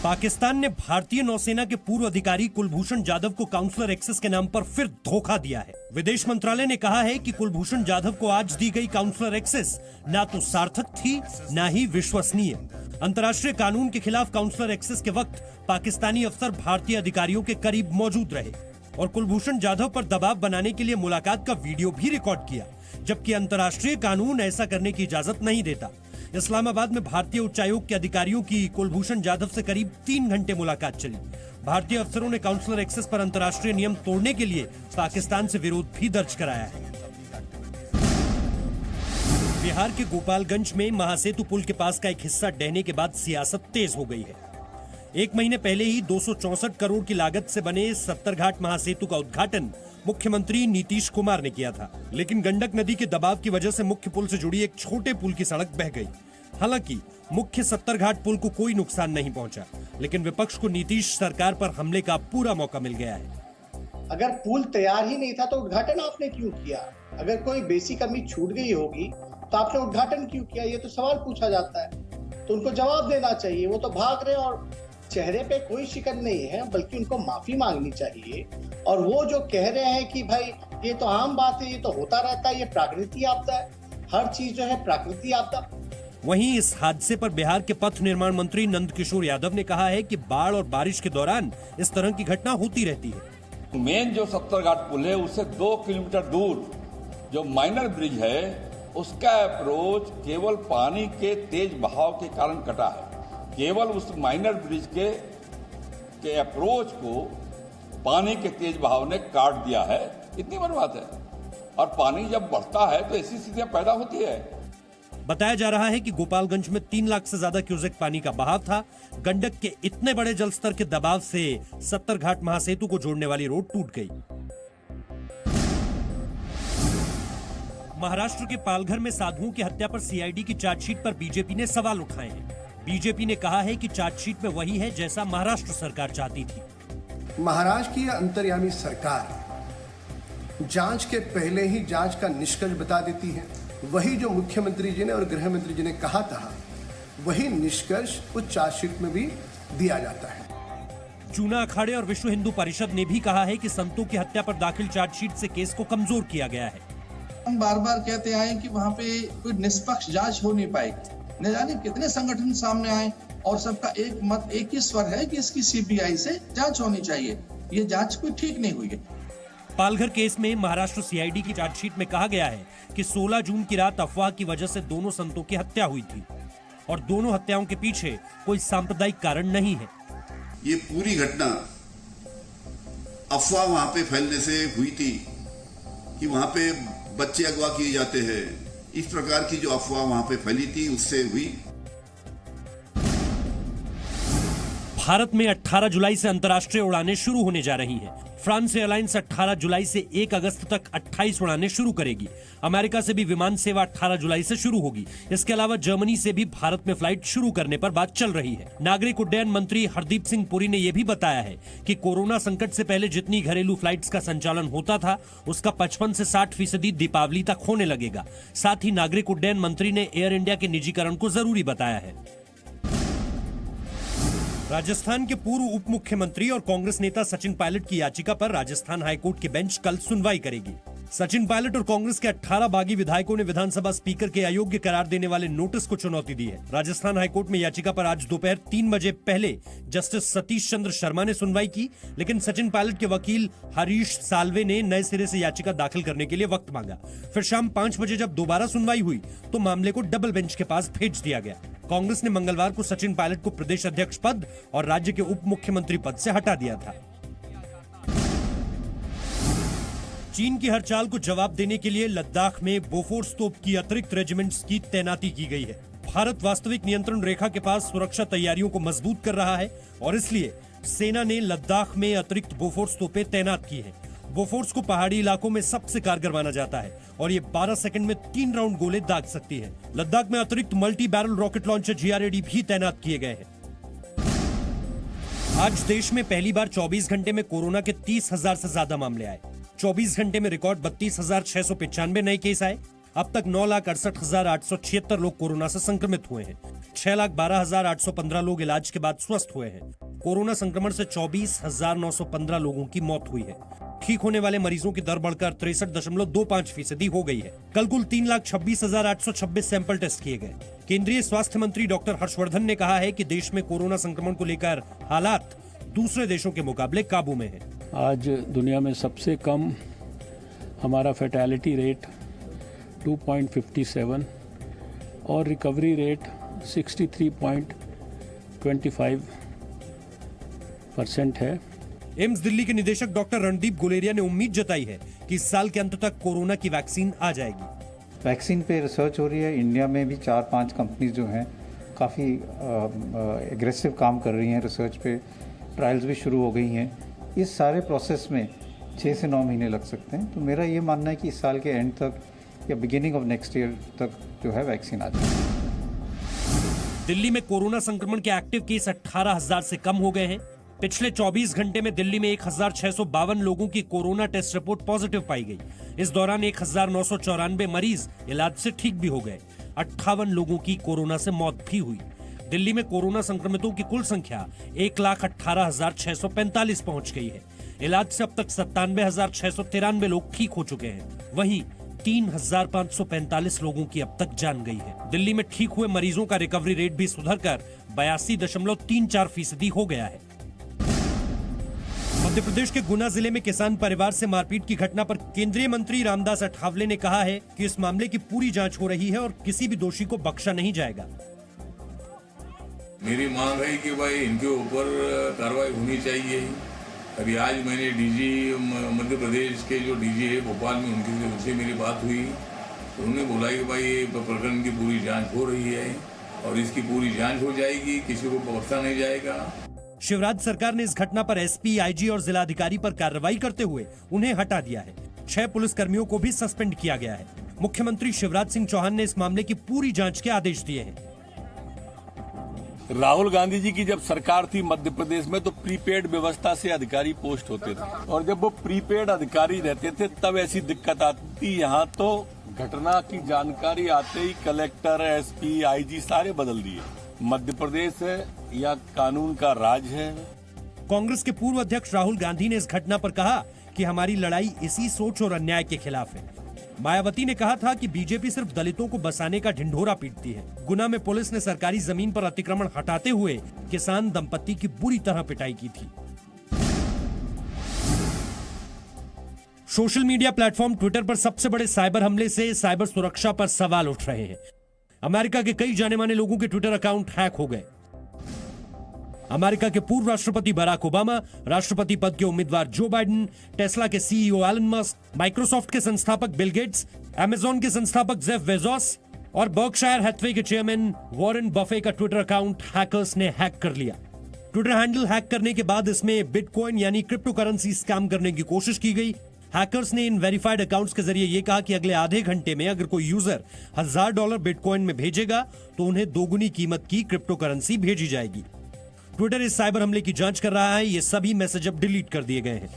पाकिस्तान ने भारतीय नौसेना के पूर्व अधिकारी कुलभूषण जाधव को काउंसलर एक्सेस के नाम पर फिर धोखा दिया है। विदेश मंत्रालय ने कहा है कि कुलभूषण जाधव को आज दी गई काउंसलर एक्सेस ना तो सार्थक थी ना ही विश्वसनीय। अंतर्राष्ट्रीय कानून के खिलाफ काउंसलर एक्सेस के वक्त पाकिस्तानी अफसर भारतीय अधिकारियों के करीब मौजूद रहे और कुलभूषण जाधव पर दबाव बनाने के लिए मुलाकात का वीडियो भी रिकॉर्ड किया, जबकि अंतर्राष्ट्रीय कानून ऐसा करने की इजाजत नहीं देता। इस्लामाबाद में भारतीय उच्चायोग के अधिकारियों की कुलभूषण जाधव से करीब 3 घंटे मुलाकात चली। भारतीय अफसरों ने काउंसलर एक्सेस पर अंतर्राष्ट्रीय नियम तोड़ने के लिए पाकिस्तान से विरोध भी दर्ज कराया है। बिहार के गोपालगंज में महासेतु पुल के पास का एक हिस्सा ढहने के बाद सियासत तेज हो गई है। 1 महीने पहले ही 264 करोड़ की लागत से बने सत्तरघाट महासेतु का उद्घाटन मुख्यमंत्री नीतीश कुमार ने किया था, लेकिन गंडक नदी के दबाव की वजह से मुख्य पुल से जुड़ी एक छोटे पुल की सड़क बह गई। हालांकि मुख्य सत्तरघाट पुल को कोई नुकसान नहीं पहुंचा, लेकिन विपक्ष को नीतीश सरकार पर हमले का पूरा मौका मिल गया है। अगर पुल तैयार ही नहीं था तो उद्घाटन आपने क्यों किया? अगर कोई बेसिक कमी छूट गई होगी तो आपने उद्घाटन क्यों किया? ये तो सवाल पूछा जाता है, तो उनको जवाब देना चाहिए। वो तो भाग रहे और चेहरे पे कोई शिकन नहीं है, बल्कि उनको माफी मांगनी चाहिए। और वो जो कह रहे हैं कि भाई ये तो आम बात है, ये तो होता रहता है, ये प्राकृतिक आपदा है, हर चीज जो है प्राकृतिक आपदा। वहीं इस हादसे पर बिहार के पथ निर्माण मंत्री नंदकिशोर यादव ने कहा है कि बाढ़ और बारिश के दौरान इस तरह की घटना होती रहती है। मेन जो सत्तरघाट पुल है उससे 2 किलोमीटर दूर जो माइनर ब्रिज है उसका अप्रोच केवल पानी के तेज बहाव के कारण कटा है। केवल उस माइनर ब्रिज के अप्रोच को पानी के तेज बहाव ने काट दिया है। इतनी बड़ी बात है। और पानी जब बढ़ता है तो ऐसी स्थितियां पैदा होती है। बताया जा रहा है कि गोपालगंज में 3 लाख से ज्यादा क्यूसेक पानी का बहाव था। गंडक के इतने बड़े जल स्तर के दबाव से सत्तरघाट महासेतु को जोड़ने वाली रोड टूट गई। महाराष्ट्र के पालघर में साधुओं की हत्या पर सीआईडी की चार्जशीट पर बीजेपी ने सवाल उठाए हैं। बीजेपी ने कहा है कि चार्जशीट में वही है जैसा महाराष्ट्र सरकार चाहती थी। महाराष्ट्र की अंतर्यामी सरकार जांच के पहले ही जांच का निष्कर्ष बता देती है। वही जो मुख्यमंत्री जी ने और गृह मंत्री जी ने कहा था, वही निष्कर्ष उस चार्जशीट में भी दिया जाता है। जूना अखाड़े और विश्व हिंदू परिषद ने भी कहा है कि संतों की हत्या पर दाखिल चार्जशीट से केस को कमजोर किया गया है। हम बार बार कहते आए कि वहाँ पे कोई निष्पक्ष जांच हो नहीं पाएगी। न जाने कितने संगठन सामने आए और सबका एक मत, एक ही स्वर है कि इसकी सीबीआई से जांच होनी चाहिए। ये जांच कोई ठीक नहीं हुई है। पालघर केस में महाराष्ट्र सीआईडी की चार्जशीट में कहा गया है कि 16 जून की रात अफवाह की वजह से दोनों संतों की हत्या हुई थी और दोनों हत्याओं के पीछे कोई सांप्रदायिक कारण नहीं है। ये पूरी घटना अफवाह वहां पे फैलने से हुई थी कि वहां पे बच्चे अगवा किए जाते हैं। इस प्रकार की जो अफवाह वहां पे फैली थी उससे हुई। भारत में 18 जुलाई से अंतर्राष्ट्रीय उड़ानें शुरू होने जा रही हैं। फ्रांस एयरलाइंस 18 जुलाई से 1 अगस्त तक 28 उड़ानें शुरू करेगी। अमेरिका से भी विमान सेवा 18 जुलाई से शुरू होगी। इसके अलावा जर्मनी से भी भारत में फ्लाइट शुरू करने पर बात चल रही है। नागरिक उड्डयन मंत्री हरदीप सिंह पुरी ने यह भी बताया है कि कोरोना संकट से पहले जितनी घरेलू फ्लाइट्स का संचालन होता था उसका 55 से 60% दीपावली तक होने लगेगा। साथ ही नागरिक उड्डयन मंत्री ने एयर इंडिया के निजीकरण को जरूरी बताया है। राजस्थान के पूर्व उप मुख्यमंत्री और कांग्रेस नेता सचिन पायलट की याचिका पर राजस्थान हाईकोर्ट की बेंच कल सुनवाई करेगी। सचिन पायलट और कांग्रेस के 18 बागी विधायकों ने विधानसभा स्पीकर के अयोग्य करार देने वाले नोटिस को चुनौती दी है। राजस्थान हाईकोर्ट में याचिका पर आज दोपहर 3 बजे पहले जस्टिस सतीश चंद्र शर्मा ने सुनवाई की, लेकिन सचिन पायलट के वकील हरीश साल्वे ने नए सिरे से याचिका दाखिल करने के लिए वक्त मांगा। फिर शाम 5 बजे जब दोबारा सुनवाई हुई तो मामले को डबल बेंच के पास भेज दिया गया। कांग्रेस ने मंगलवार को सचिन पायलट को प्रदेश अध्यक्ष पद और राज्य के उप मुख्यमंत्री पद से हटा दिया था। चीन की हड़ताल को जवाब देने के लिए लद्दाख में बोफोर्स तोप की अतिरिक्त रेजिमेंट्स की तैनाती की गई है। भारत वास्तविक नियंत्रण रेखा के पास सुरक्षा तैयारियों को मजबूत कर रहा है और इसलिए सेना ने लद्दाख में अतिरिक्त बोफोर्स तोपें तैनात की हैं। बोफोर्स को पहाड़ी इलाकों में सबसे कारगर माना जाता है और ये 12 सेकंड में 3 राउंड गोले दाग सकती है। लद्दाख में अतिरिक्त multi barrel rocket launcher GRAD भी तैनात किए गए हैं। आज देश में पहली बार 24 घंटे में कोरोना के 30,000 से ज्यादा मामले आए। 24 घंटे में रिकॉर्ड 32,695 नए केस आए। अब तक 9,68,876 लोग कोरोना से संक्रमित हुए हैं। 6,12,815 लोग इलाज के बाद स्वस्थ हुए हैं। कोरोना संक्रमण से 24,915 लोगों की मौत हुई है। ठीक होने वाले मरीजों की दर बढ़कर 63.25% हो गई है। कल कुल 3,26,826 सैंपल टेस्ट किए गए। केंद्रीय स्वास्थ्य मंत्री डॉक्टर हर्षवर्धन ने कहा है कि देश में कोरोना संक्रमण को लेकर हालात दूसरे देशों के मुकाबले काबू में है। आज दुनिया में सबसे कम हमारा फैटेलिटी रेट 2.57 और रिकवरी रेट 63.25% है। एम्स दिल्ली के निदेशक डॉक्टर रणदीप गुलेरिया ने उम्मीद जताई है कि इस साल के अंत तक कोरोना की वैक्सीन आ जाएगी। वैक्सीन पे रिसर्च हो रही है। इंडिया में भी 4-5 कंपनीज जो हैं काफ़ी एग्रेसिव काम कर रही हैं रिसर्च पे। ट्रायल्स भी शुरू हो गई हैं। इस सारे प्रोसेस में 6 से 9 महीने लग सकते हैं। तो मेरा ये मानना है कि इस साल के एंड तक या बिगिनिंग ऑफ नेक्स्ट ईयर तक जो है वैक्सीन आ जाएगी। दिल्ली में कोरोना संक्रमण के एक्टिव केस 18,000 से कम हो गए हैं। पिछले 24 घंटे में दिल्ली में 1,652 लोगों की कोरोना टेस्ट रिपोर्ट पॉजिटिव पाई गई। इस दौरान 1,994 मरीज इलाज से ठीक भी हो गए। 58 लोगों की कोरोना से मौत भी हुई। दिल्ली में कोरोना संक्रमितों की कुल संख्या 1,18,645 पहुंच गई है। इलाज से अब तक 97,693 लोग ठीक हो चुके हैं। वहीं 3,545 लोगों की अब तक जान गई है। दिल्ली में ठीक हुए मरीजों का रिकवरी रेट भी सुधरकर 82.34% हो गया है। मध्य प्रदेश के गुना जिले में किसान परिवार से मारपीट की घटना पर केंद्रीय मंत्री रामदास अठावले ने कहा है कि इस मामले की पूरी जांच हो रही है और किसी भी दोषी को बख्शा नहीं जाएगा। मेरी मांग है कि भाई इनके ऊपर कार्रवाई होनी चाहिए। अभी आज मैंने डीजी मध्य प्रदेश के जो डीजी है भोपाल में उनसे मेरी बात हुई तो उन्होंने बोला कि भाई ये प्रकरण की पूरी जांच हो रही है और इसकी पूरी जांच हो जाएगी, किसी को बख्शा नहीं जाएगा। शिवराज सरकार ने इस घटना पर एसपी, आईजी और जिलाधिकारी पर कार्रवाई करते हुए उन्हें हटा दिया है। 6 पुलिसकर्मियों को भी सस्पेंड किया गया है। मुख्यमंत्री शिवराज सिंह चौहान ने इस मामले की पूरी जांच के आदेश दिए हैं। राहुल गांधी जी की जब सरकार थी मध्य प्रदेश में तो प्रीपेड व्यवस्था से अधिकारी पोस्ट होते थे और जब वो प्रीपेड अधिकारी रहते थे तब ऐसी दिक्कत आती थी। यहाँ तो घटना की जानकारी आते ही कलेक्टर, एसपी, आईजी सारे बदल दिए। मध्य प्रदेश है या कानून का राज है। कांग्रेस के पूर्व अध्यक्ष राहुल गांधी ने इस घटना पर कहा कि हमारी लड़ाई इसी सोच और अन्याय के खिलाफ है। मायावती ने कहा था कि बीजेपी सिर्फ दलितों को बसाने का ढिंढोरा पीटती है। गुना में पुलिस ने सरकारी जमीन पर अतिक्रमण हटाते हुए किसान दंपत्ति की बुरी तरह पिटाई की थी। सोशल मीडिया प्लेटफॉर्म ट्विटर पर सबसे बड़े साइबर हमले से साइबर सुरक्षा पर सवाल उठ रहे हैं। अमेरिका के कई जाने माने लोगों के ट्विटर अकाउंट हैक हो गए। अमेरिका के पूर्व राष्ट्रपति बराक ओबामा, राष्ट्रपति पद के उम्मीदवार जो बाइडेन, टेस्ला के सीईओ एलन मस्क, माइक्रोसॉफ्ट के संस्थापक बिल गेट्स, अमेज़न के संस्थापक जेफ बेजोस और बर्कशायर हैथवे के चेयरमैन वॉरेन बफे का ट्विटर अकाउंट हैकर्स ने हैक कर लिया। ट्विटर हैंडल हैक करने के बाद इसमें बिटकॉइन यानी क्रिप्टो करेंसी स्कैम करने की कोशिश की गई। हैकर्स ने इन वेरीफाइड अकाउंट्स के जरिए यह कहा कि अगले आधे घंटे में अगर कोई यूजर $1000 बिटकॉइन में भेजेगा तो उन्हें दोगुनी कीमत की क्रिप्टो करेंसी भेजी जाएगी। ट्विटर इस साइबर हमले की जांच कर रहा है। ये सभी मैसेज अब डिलीट कर दिए गए हैं।